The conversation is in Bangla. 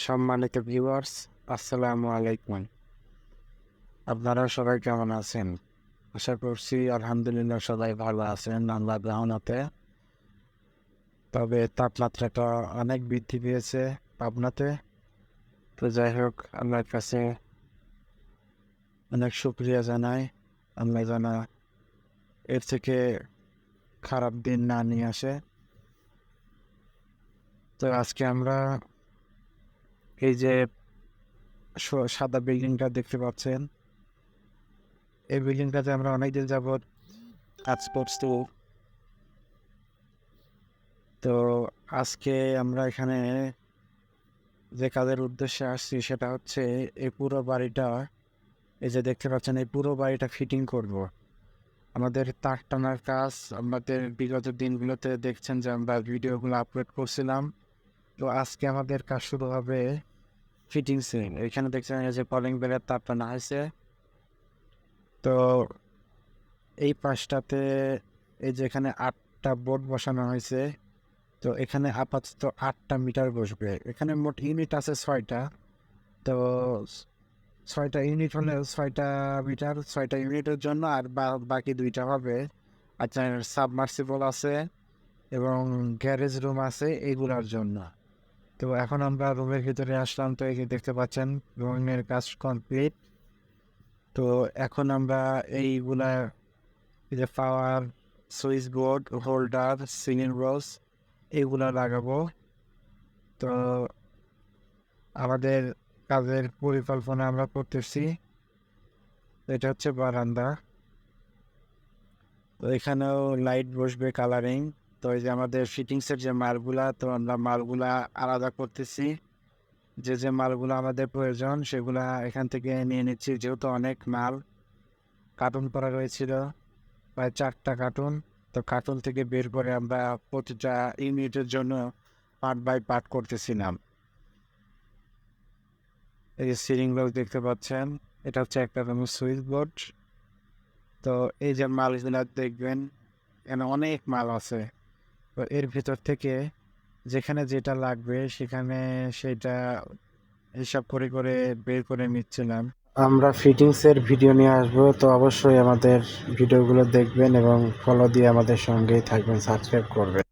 সম্মানিত ভিউয়ার্স, আসসালামু আলাইকুম। আপনারা সবাই কেমন আছেন? আশা করছি আলহামদুলিল্লাহ সবাই ভালো আছেন আল্লাহর রহমতে। তবে তাপমাত্রাটা অনেক বৃদ্ধি পেয়েছে পাবনাতে। তো যাই হোক, আল্লাহর কাছে অনেক শুকরিয়া জানাই। আল্লাহ যেন এর থেকে খারাপ দিন না নিয়ে আসে। তো আজকে আমরা এই যে সাদা বিল্ডিংটা দেখতে পাচ্ছেন, এই বিল্ডিংটাতে আমরা অনেকদিন যাবৎ কাজ করছি। তো আজকে আমরা এখানে যে কাজের উদ্দেশ্যে আসছি সেটা হচ্ছে এই পুরো বাড়িটা, এই যে দেখতে পাচ্ছেন, এই পুরো বাড়িটা ফিটিং করব। আমাদের তার টানার কাজ আমাদের বিগত দিনগুলোতে দেখছেন যে আমরা ভিডিওগুলো আপলোড করছিলাম। তো আজকে আমাদের কাজ শুরু হবে ফিটিংসে। এখানে দেখছেন এই যে কলিং বেলের তার টানা হয়েছে। তো এই পাশটাতে এই যে এখানে 8টা বোর্ড বসানো হয়েছে। তো এখানে আপাতত 8টা মিটার বসবে। এখানে মোট ইউনিট আছে 6টা। তো 6টা ইউনিট হলে 6টা মিটার, 6টা ইউনিটের জন্য, আর বাকি 2টা হবে আচ্ছা সাবমার্সিবল আছে এবং গ্যারেজ রুম আছে এগুলোর জন্য। তো এখন আমরা রুমের ভিতরে আসলাম। তো এই যে দেখতে পাচ্ছেন রুমের কাজ কমপ্লিট। তো এখন আমরা এইগুলা, এই যে পাওয়ার সুইচ বোর্ড, হোল্ডার, সিলিং রোজ এগুলা লাগাবো। তো আমাদের কাজের পরিকল্পনা আমরা করতেছি। এটা হচ্ছে বারান্দা। তো এখানেও লাইট বসবে, কালারিং। তো এই যে আমাদের ফিটিংসের যে মালগুলা, তো আমরা মালগুলা আলাদা করতেছি। যে যে মালগুলো আমাদের প্রয়োজন সেগুলা এখান থেকে নিয়ে নিচ্ছি, যেহেতু অনেক মাল কার্টুন করা রয়েছিল, প্রায় 4টা কার্টুন। তো কার্টুন থেকে বের করে আমরা প্রতিটা ইউনিটের জন্য পার্ট বাই পার্ট করতেছিলাম। এই যে সিলিং রোজ দেখতে পাচ্ছেন, এটা হচ্ছে একটা সুইচ বোর্ড। তো এই যে মালগুলা দেখবেন, এখানে অনেক মাল আছে। তো এর ভিতর থেকে যেখানে যেটা লাগবে সেখানে সেটা হিসাব করে করে বের করে নিচ্ছিলাম। আমরা ফিটিংসের ভিডিও নিয়ে আসবো, তো অবশ্যই আমাদের ভিডিওগুলো দেখবেন এবং ফলো দিয়ে আমাদের সঙ্গেই থাকবেন, সাবস্ক্রাইব করবেন।